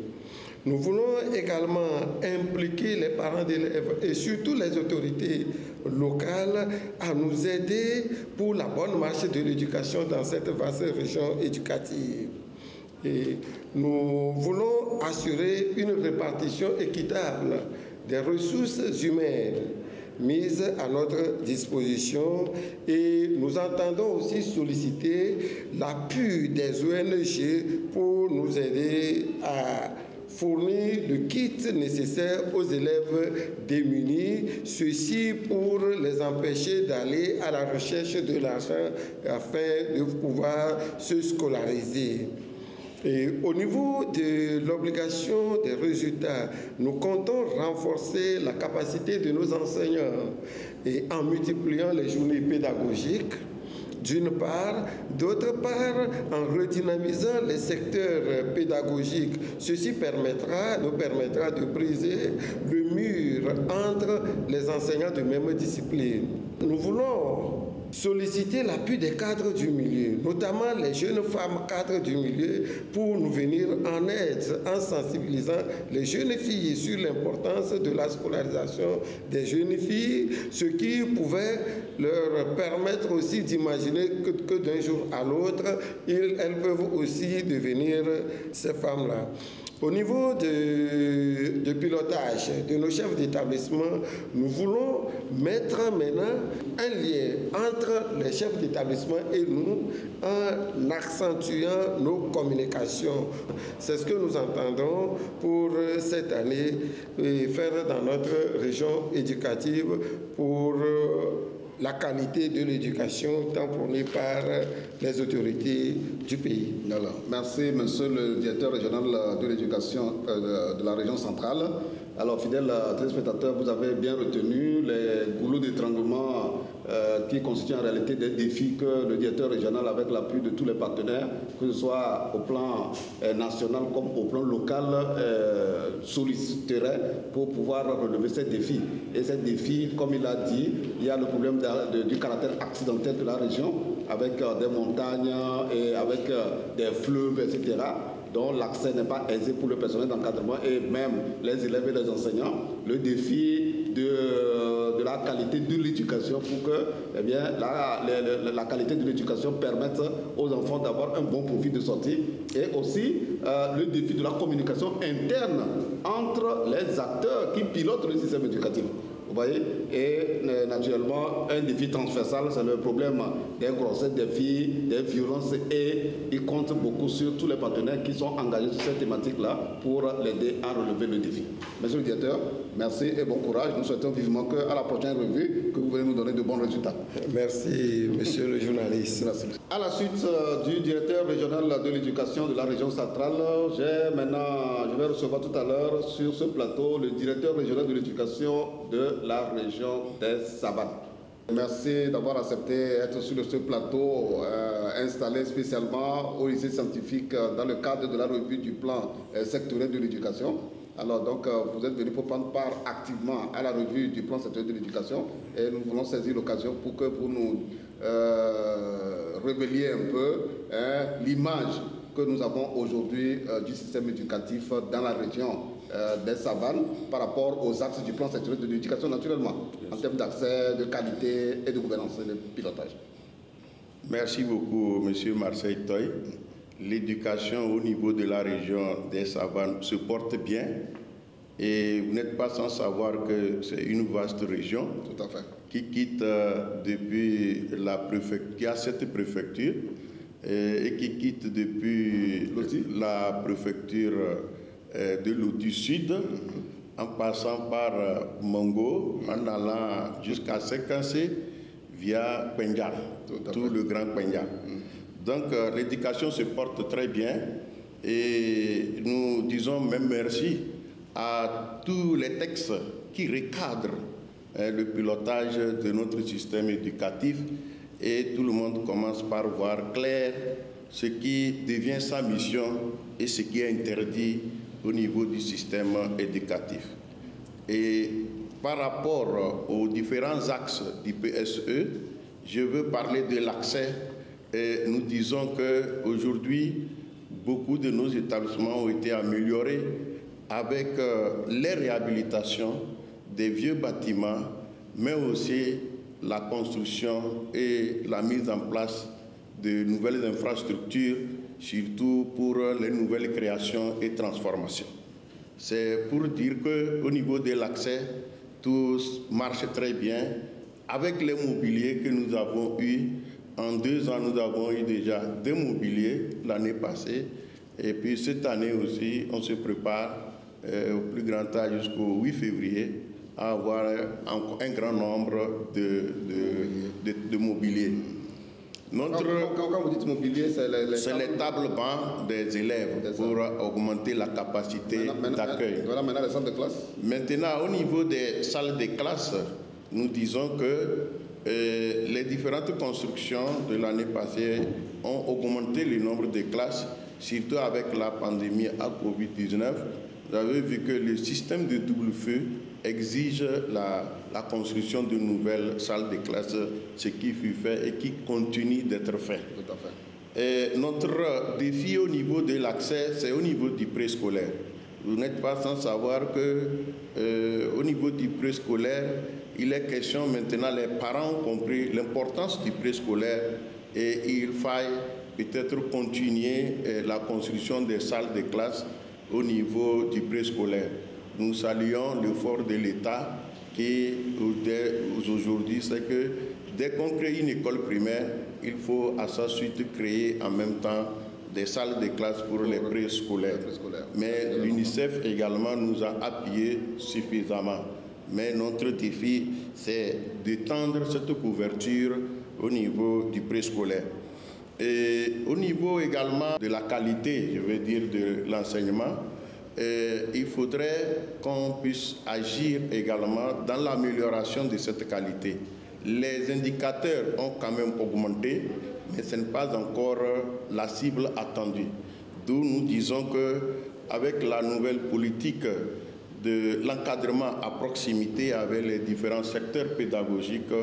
Nous voulons également impliquer les parents d'élèves et surtout les autorités locales à nous aider pour la bonne marche de l'éducation dans cette vaste région éducative. Et nous voulons assurer une répartition équitable des ressources humaines mises à notre disposition et nous entendons aussi solliciter l'appui des ONG pour nous aider à fournir le kit nécessaire aux élèves démunis, ceci pour les empêcher d'aller à la recherche de l'argent afin de pouvoir se scolariser. Et au niveau de l'obligation des résultats, nous comptons renforcer la capacité de nos enseignants et en multipliant les journées pédagogiques, d'une part, d'autre part, en redynamisant les secteurs pédagogiques. Ceci nous permettra de briser le mur entre les enseignants de même discipline. Nous voulons solliciter l'appui des cadres du milieu, notamment les jeunes femmes cadres du milieu, pour nous venir en aide en sensibilisant les jeunes filles sur l'importance de la scolarisation des jeunes filles, ce qui pouvait leur permettre aussi d'imaginer que d'un jour à l'autre, elles peuvent aussi devenir ces femmes-là. Au niveau de pilotage de nos chefs d'établissement, nous voulons mettre maintenant un lien entre les chefs d'établissement et nous en accentuant nos communications. C'est ce que nous entendons pour cette année faire dans notre région éducative pour la qualité de l'éducation tant prônée par les autorités du pays. Alors, merci, monsieur le directeur régional de l'éducation de la région centrale. Alors, fidèles téléspectateurs, vous avez bien retenu les goulots d'étranglement qui constituent en réalité des défis que le directeur régional, avec l'appui de tous les partenaires, que ce soit au plan national comme au plan local, solliciterait pour pouvoir relever ces défis. Et ces défis, comme il a dit, il y a le problème du caractère accidentel de la région, avec des montagnes et avec des fleuves, etc., dont l'accès n'est pas aisé pour le personnel d'encadrement et même les élèves et les enseignants. Le défi de la qualité de l'éducation pour que eh bien, la qualité de l'éducation permette aux enfants d'avoir un bon profil de sortie, et aussi le défi de la communication interne entre les acteurs qui pilotent le système éducatif. Vous voyez, et naturellement, un défi transversal, c'est le problème des grossesses des filles, des violences, et il compte beaucoup sur tous les partenaires qui sont engagés sur cette thématique-là pour l'aider à relever le défi. Monsieur le directeur, merci et bon courage. Nous souhaitons vivement qu'à la prochaine revue, que vous venez nous donner de bons résultats. Merci, monsieur le journaliste. Merci. À la suite du directeur régional de l'éducation de la région centrale, je vais recevoir tout à l'heure sur ce plateau le directeur régional de l'éducation de la région des Savanes. Merci d'avoir accepté d'être sur ce plateau installé spécialement au lycée scientifique dans le cadre de la revue du plan sectoriel de l'éducation. Alors donc vous êtes venu pour prendre part activement à la revue du plan sectoriel de l'éducation, et nous voulons saisir l'occasion pour que vous nous révéliez un peu l'image que nous avons aujourd'hui du système éducatif dans la région des Savanes par rapport aux axes du plan sectoriel de l'éducation naturellement, en termes d'accès, de qualité et de gouvernance et de pilotage. Merci beaucoup, monsieur Marseille Toy. L'éducation au niveau de la région des Savanes se porte bien, et vous n'êtes pas sans savoir que c'est une vaste région. Tout à fait. Qui quitte depuis la préfecture, qui a cette préfecture, et qui quitte depuis la préfecture de l'Oti Sud, en passant par Mongo, en allant jusqu'à Sekansé, via Penjar, tout le grand Penjar. Donc l'éducation se porte très bien, et nous disons même merci à tous les textes qui recadrent le pilotage de notre système éducatif, et tout le monde commence par voir clair ce qui devient sa mission et ce qui est interdit au niveau du système éducatif. Et par rapport aux différents axes du PSE, je veux parler de l'accès. Et nous disons qu'aujourd'hui, beaucoup de nos établissements ont été améliorés avec les réhabilitations des vieux bâtiments, mais aussi la construction et la mise en place de nouvelles infrastructures, surtout pour les nouvelles créations et transformations. C'est pour dire qu'au niveau de l'accès, tout marche très bien. Avec les mobiliers que nous avons eus, en 2 ans, nous avons eu déjà 2 mobiliers l'année passée. Et puis cette année aussi, on se prépare au plus grand temps jusqu'au 8 février à avoir un grand nombre de mobilier. Quand vous dites mobilier, c'est les tables bancs des élèves pour augmenter la capacité d'accueil. Voilà maintenant les salles de classe. Maintenant, au niveau des salles de classe, nous disons que les différentes constructions de l'année passée ont augmenté le nombre de classes, surtout avec la pandémie à Covid-19. Vous avez vu que le système de double feu exige la construction de nouvelles salles de classe, ce qui fut fait et qui continue d'être fait. Tout à fait. Et notre défi au niveau de l'accès, c'est au niveau du préscolaire. Vous n'êtes pas sans savoir qu'au niveau du préscolaire, il est question maintenant, les parents ont compris l'importance du préscolaire, et il faille peut-être continuer la construction des salles de classe au niveau du préscolaire. Nous saluons l'effort de l'État qui, aujourd'hui, c'est que dès qu'on crée une école primaire, il faut à sa suite créer en même temps des salles de classe pour les préscolaires. Mais l'UNICEF également nous a appuyés suffisamment. Mais notre défi, c'est d'étendre cette couverture au niveau du préscolaire. Et au niveau également de la qualité, je veux dire, de l'enseignement, il faudrait qu'on puisse agir également dans l'amélioration de cette qualité. Les indicateurs ont quand même augmenté, mais ce n'est pas encore la cible attendue. D'où nous disons qu'avec la nouvelle politique de l'encadrement à proximité avec les différents secteurs pédagogiques,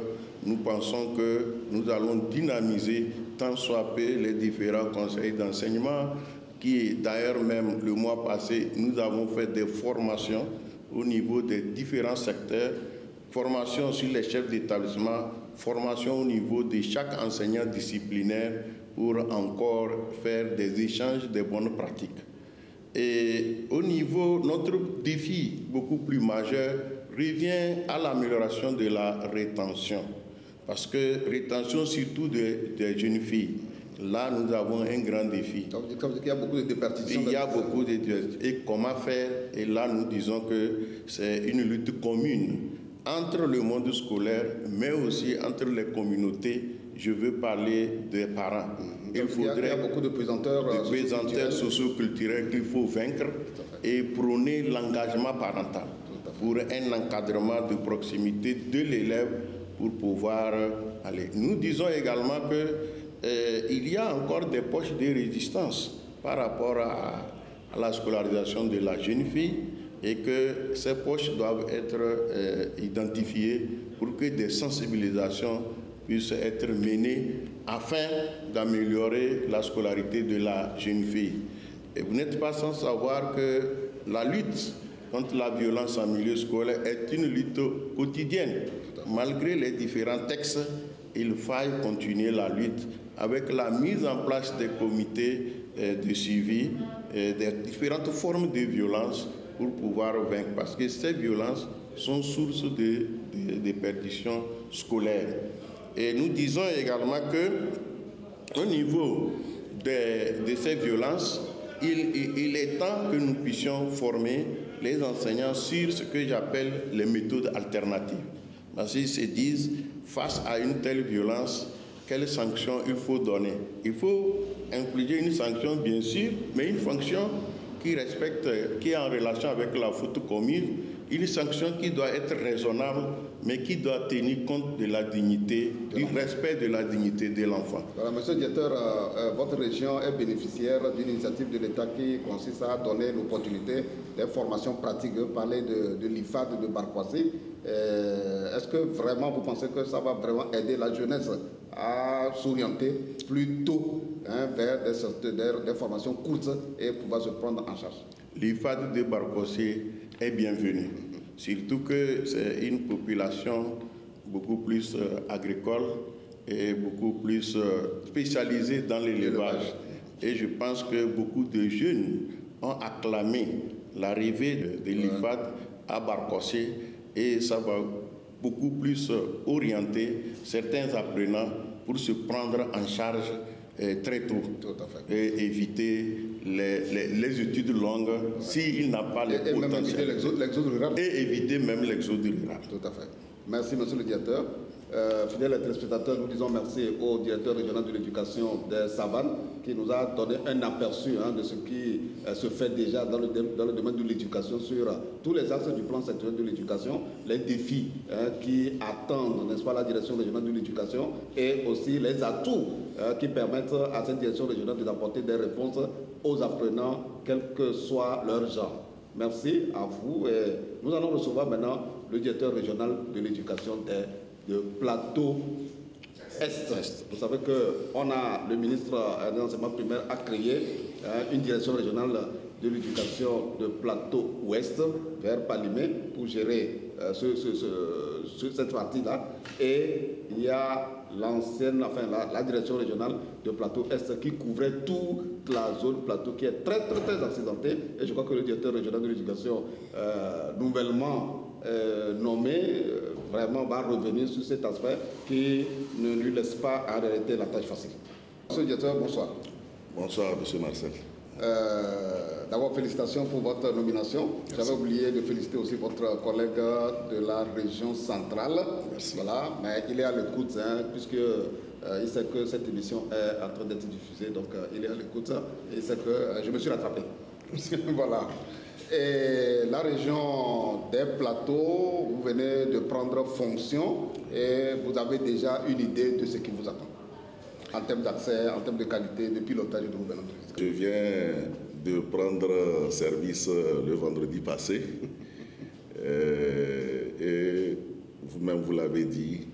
nous pensons que nous allons dynamiser tant soit peu les différents conseils d'enseignement, qui d'ailleurs même le mois passé, nous avons fait des formations au niveau des différents secteurs formation sur les chefs d'établissement, formation au niveau de chaque enseignant disciplinaire pour encore faire des échanges de bonnes pratiques. Et au niveau, notre défi beaucoup plus majeur revient à l'amélioration de la rétention. Parce que rétention surtout des jeunes filles. Là, nous avons un grand défi. Donc, il y a beaucoup de déperditions. Il y a beaucoup de déperditions. Et comment faire? Et là, nous disons que c'est une lutte commune entre le monde scolaire, mais aussi entre les communautés. Je veux parler des parents. Il y a beaucoup de pesanteurs socioculturels qu'il faut vaincre et prôner l'engagement parental pour un encadrement de proximité de l'élève pour pouvoir aller. Nous disons également qu'il y a encore des poches de résistance par rapport à la scolarisation de la jeune fille et que ces poches doivent être identifiées pour que des sensibilisations puissent être menées afin d'améliorer la scolarité de la jeune fille. Et vous n'êtes pas sans savoir que la lutte contre la violence en milieu scolaire est une lutte quotidienne. Malgré les différents textes, il faille continuer la lutte avec la mise en place des comités de suivi des différentes formes de violence pour pouvoir vaincre. Parce que ces violences sont source de perditions scolaires. Et nous disons également qu'au niveau de ces violences, il est temps que nous puissions former les enseignants sur ce que j'appelle les méthodes alternatives. Parce qu'ils se disent, face à une telle violence, quelles sanctions il faut donner. Il faut inclure une sanction, bien sûr, mais une sanction qui respecte, qui est en relation avec la faute commise, une sanction qui doit être raisonnable, mais qui doit tenir compte de la dignité, du respect de la dignité de l'enfant. Voilà, monsieur le directeur, votre région est bénéficiaire d'une initiative de l'État qui consiste à donner l'opportunité des formations pratiques. Vous parlez de l'IFAD de Barkwasi. Est-ce que vraiment vous pensez que ça va vraiment aider la jeunesse à s'orienter plus tôt vers des formations courtes et pouvoir se prendre en charge? L'IFAD de Barkwasi est bienvenue, surtout que c'est une population beaucoup plus agricole et beaucoup plus spécialisée dans l'élevage. Et je pense que beaucoup de jeunes ont acclamé l'arrivée de l'IFAD à Barkwasi et ça va beaucoup plus orienter certains apprenants pour se prendre en charge très tôt et éviter les études longues s'il n'a pas le potentiel. Et éviter même l'exode rural. Tout à fait. Merci, monsieur le directeur. Fidèles téléspectateurs, nous disons merci au directeur régional de l'éducation des Savanes qui nous a donné un aperçu de ce qui se fait déjà dans le domaine de l'éducation sur tous les axes du plan sectoriel de l'éducation, les défis qui attendent, n'est-ce pas, la direction régionale de l'éducation et aussi les atouts qui permettent à cette direction régionale d'apporter des réponses aux apprenants, quel que soit leur genre. Merci à vous et nous allons recevoir maintenant le directeur régional de l'éducation de Plateau Est. Vous savez qu'on a, le ministre de l'enseignement primaire a créé une direction régionale de l'éducation de Plateau Ouest vers Palimé pour gérer cette partie-là. Et il y a la direction régionale de Plateau Est qui couvrait toute la zone Plateau qui est très accidentée. Et je crois que le directeur régional de l'éducation nouvellement nommé vraiment va revenir sur cet aspect qui ne lui laisse pas en réalité la tâche facile. Monsieur le directeur, bonsoir. Bonsoir, monsieur Marcel. D'abord, félicitations pour votre nomination. J'avais oublié de féliciter aussi votre collègue de la région centrale. Merci. Voilà, mais il est à l'écoute, puisque il sait que cette émission est en train d'être diffusée, donc il est à l'écoute et il sait que je me suis rattrapé. Voilà. Et la région des Plateaux, vous venez de prendre fonction et vous avez déjà une idée de ce qui vous attend en termes d'accès, en termes de qualité, de pilotage de gouvernement. Je viens de prendre service le vendredi passé et vous-même vous l'avez dit,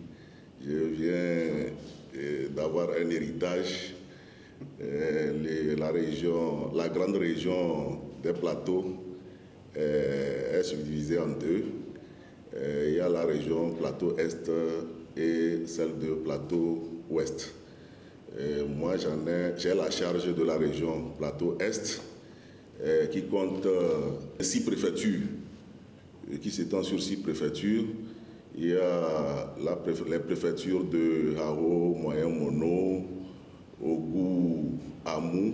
je viens d'avoir un héritage. La grande région des Plateaux est subdivisée en deux. Il y a la région Plateau Est et celle de Plateau Ouest. Moi, j'ai la charge de la région Plateau Est qui compte 6 préfectures, qui s'étend sur 6 préfectures. Il y a les préfectures de Hao, Moyen-Mono, Ogou, Amou,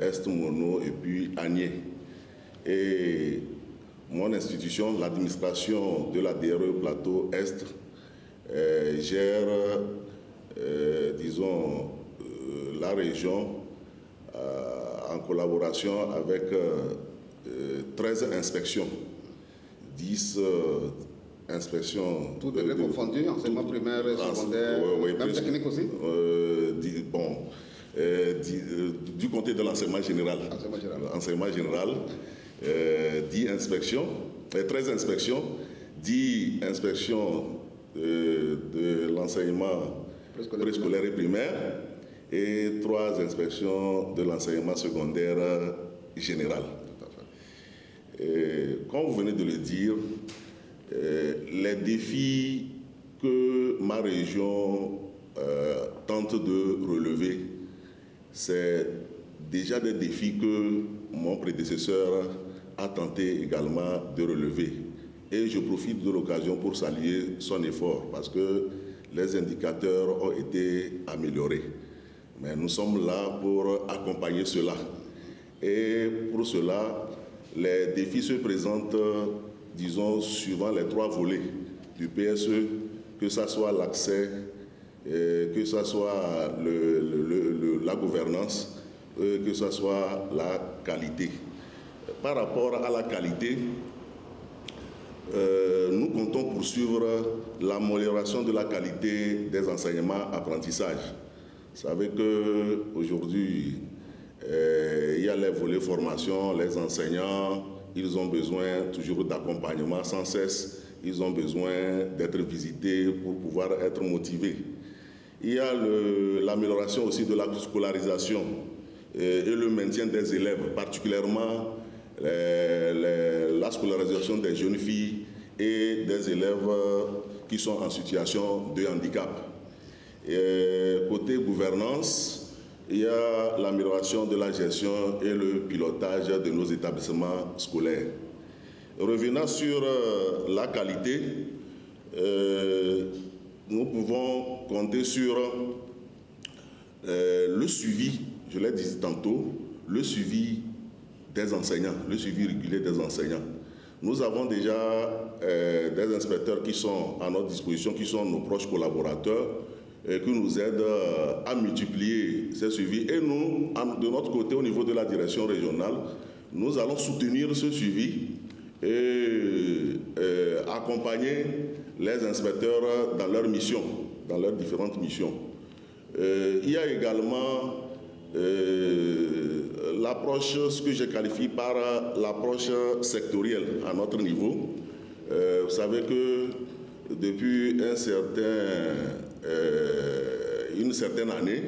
Est-Mono et puis Agné. Et mon institution, l'administration de la DRE Plateau Est, gère, disons, la région en collaboration avec 13 inspections, 10 inspections. Tout est confondu, enseignement primaire, secondaire, même technique aussi du côté de l'enseignement général. Enseignement général, 10 inspections, 13 inspections, 10 inspections de l'enseignement préscolaire et primaire et 3 inspections de l'enseignement secondaire général. Comme vous venez de le dire, les défis que ma région tente de relever, c'est déjà des défis que mon prédécesseur a tenté également de relever. Et je profite de l'occasion pour saluer son effort parce que les indicateurs ont été améliorés. Mais nous sommes là pour accompagner cela. Et pour cela, les défis se présentent, disons, suivant les 3 volets du PSE, que ce soit l'accès, que ce soit la gouvernance, que ce soit la qualité. Par rapport à la qualité, nous comptons poursuivre l'amélioration de la qualité des enseignements-apprentissages. Vous savez qu'aujourd'hui, il y a les volets formation, les enseignants, ils ont besoin toujours d'accompagnement sans cesse, ils ont besoin d'être visités pour pouvoir être motivés. Il y a l'amélioration aussi de la scolarisation et le maintien des élèves, particulièrement la scolarisation des jeunes filles et des élèves qui sont en situation de handicap. Et côté gouvernance, il y a l'amélioration de la gestion et le pilotage de nos établissements scolaires. Revenant sur la qualité, nous pouvons compter sur le suivi, je l'ai dit tantôt, le suivi des enseignants, le suivi régulier des enseignants. Nous avons déjà des inspecteurs qui sont à notre disposition, qui sont nos proches collaborateurs, et qui nous aident à multiplier ces suivis. Et nous, de notre côté, au niveau de la direction régionale, nous allons soutenir ce suivi et accompagner les inspecteurs dans leurs missions, dans leurs différentes missions. Il y a également l'approche, ce que je qualifie par l'approche sectorielle à notre niveau. Vous savez que depuis une certaine année,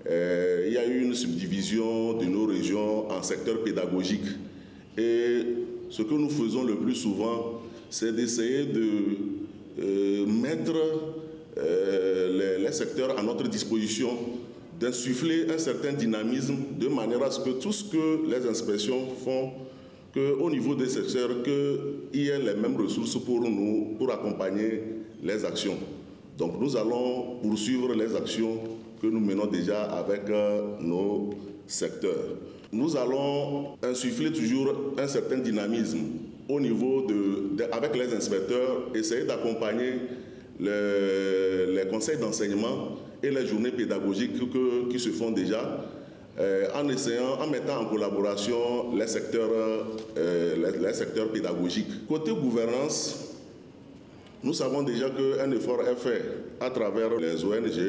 il y a eu une subdivision de nos régions en secteurs pédagogiques. Et ce que nous faisons le plus souvent, c'est d'essayer de mettre les secteurs à notre disposition, d'insuffler un certain dynamisme de manière à ce que tout ce que les inspections font, qu'au niveau des secteurs, qu'il y ait les mêmes ressources pour nous, pour accompagner les actions. Donc nous allons poursuivre les actions que nous menons déjà avec nos secteurs. Nous allons insuffler toujours un certain dynamisme au niveau avec les inspecteurs, essayer d'accompagner les conseils d'enseignement et les journées pédagogiques qui se font déjà, en mettant en collaboration les secteurs pédagogiques. Côté gouvernance, nous savons déjà qu'un effort est fait à travers les ONG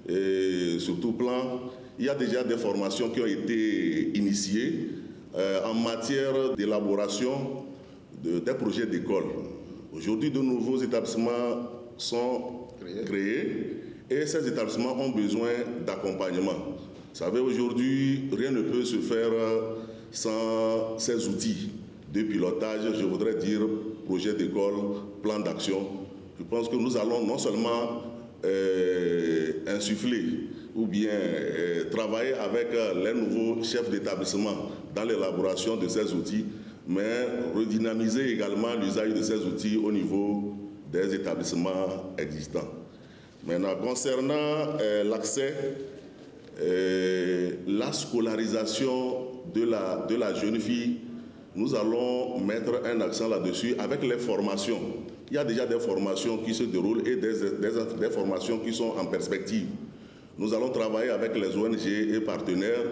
et sur tout plan. Il y a déjà des formations qui ont été initiées en matière d'élaboration des projets d'école. Aujourd'hui, de nouveaux établissements sont créés et ces établissements ont besoin d'accompagnement. Vous savez, aujourd'hui, rien ne peut se faire sans ces outils de pilotage, je voudrais dire, projet d'école, plan d'action. Je pense que nous allons non seulement insuffler ou bien travailler avec les nouveaux chefs d'établissement dans l'élaboration de ces outils, mais redynamiser également l'usage de ces outils au niveau des établissements existants. Maintenant, concernant l'accès, la scolarisation de la jeune fille, nous allons mettre un accent là-dessus avec les formations. Il y a déjà des formations qui se déroulent et des formations qui sont en perspective. Nous allons travailler avec les ONG et partenaires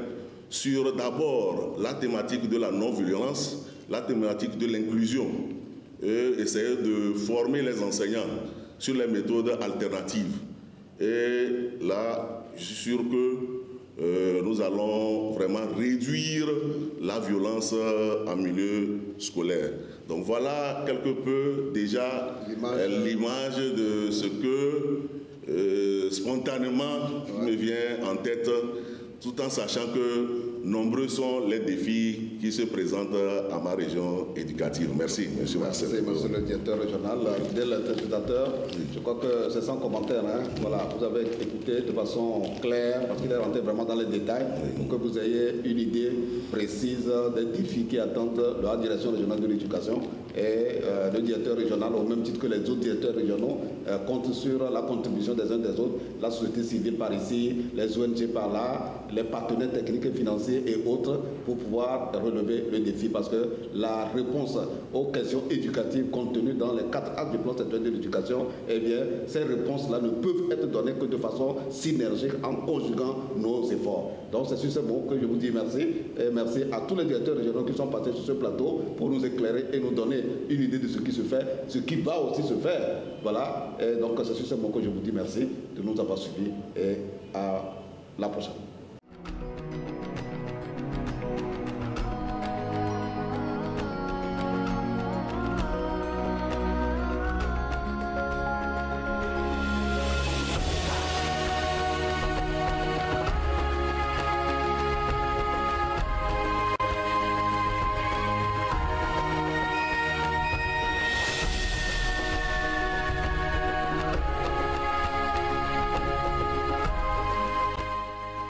sur d'abord la thématique de la non-violence, la thématique de l'inclusion, et essayer de former les enseignants sur les méthodes alternatives. Et là, je suis sûr que nous allons vraiment réduire la violence en milieu scolaire. Donc voilà quelque peu déjà l'image de ce que spontanément me vient en tête, tout en sachant que nombreux sont les défis qui se présentent à ma région éducative. Merci, M. Marcel. Merci, monsieur le directeur régional. Fidèle téléspectateur, je crois que c'est sans commentaire. Voilà, vous avez écouté de façon claire, parce qu'il est rentré vraiment dans les détails, pour que vous ayez une idée précise des défis qui attendent la direction régionale de l'éducation. Et le directeur régional, au même titre que les autres directeurs régionaux, compte sur la contribution des uns des autres, la société civile par ici, les ONG par là, les partenaires techniques et financiers et autres, pour pouvoir relever le défi, parce que la réponse aux questions éducatives contenues dans les 4 actes du plan sectoriel de l'éducation, eh bien, ces réponses-là ne peuvent être données que de façon synergique en conjuguant nos efforts. Donc c'est sur ce mot que je vous dis merci, et merci à tous les directeurs régionaux qui sont passés sur ce plateau pour nous éclairer et nous donner une idée de ce qui se fait, ce qui va aussi se faire. Voilà, et donc c'est sur ce mot que je vous dis merci de nous avoir suivis et à la prochaine.